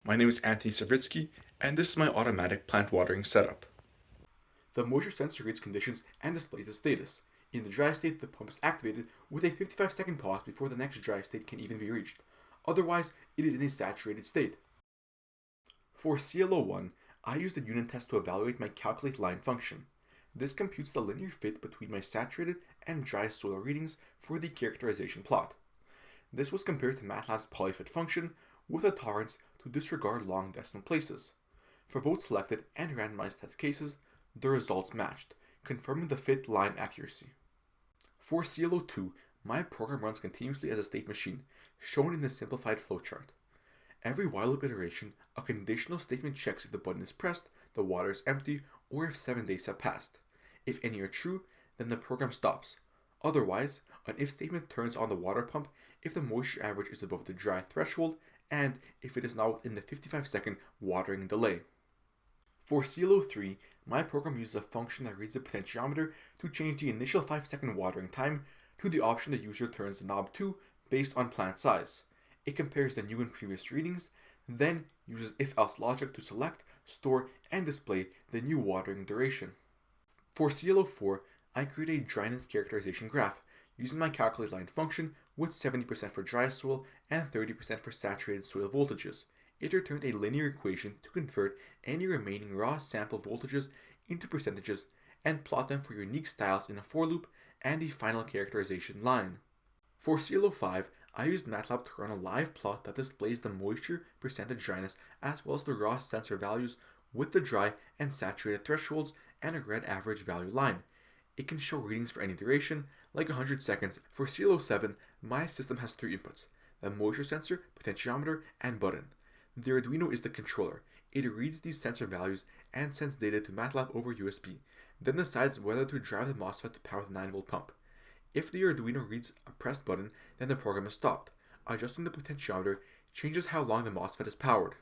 My name is Anthony Savritski, and this is my automatic plant watering setup. The moisture sensor reads conditions and displays the status. In the dry state, the pump is activated with a 55-second pause before the next dry state can even be reached. Otherwise, it is in a saturated state. For CLO1, I use the unit test to evaluate my calculate line function. This computes the linear fit between my saturated and dry soil readings for the characterization plot. This was compared to MATLAB's polyfit function with a tolerance to disregard long decimal places. For both selected and randomized test cases, the results matched, confirming the fit line accuracy. For CLO2, my program runs continuously as a state machine, shown in the simplified flowchart. Every while loop iteration, a conditional statement checks if the button is pressed, the water is empty, or if 7 days have passed. If any are true, then the program stops. Otherwise, an if statement turns on the water pump if the moisture average is above the dry threshold and if it is not within the 55-second watering delay. For CLO3, my program uses a function that reads the potentiometer to change the initial 5-second watering time to the option the user turns the knob to based on plant size. It compares the new and previous readings, then uses if-else logic to select, store, and display the new watering duration. For CLO4, I create a dryness characterization graph using my calculate line function with 70% for dry soil and 30% for saturated soil voltages. It returned a linear equation to convert any remaining raw sample voltages into percentages and plot them for unique styles in a for loop and the final characterization line. For CLO5, I used MATLAB to run a live plot that displays the moisture percentage dryness as well as the raw sensor values with the dry and saturated thresholds and a red average value line. It can show readings for any duration, like 100 seconds. For CLO7, my system has 3 inputs: the moisture sensor, potentiometer, and button. The Arduino is the controller. It reads these sensor values and sends data to MATLAB over USB, then decides whether to drive the MOSFET to power the 9-volt pump. If the Arduino reads a pressed button, then the program is stopped. Adjusting the potentiometer changes how long the MOSFET is powered.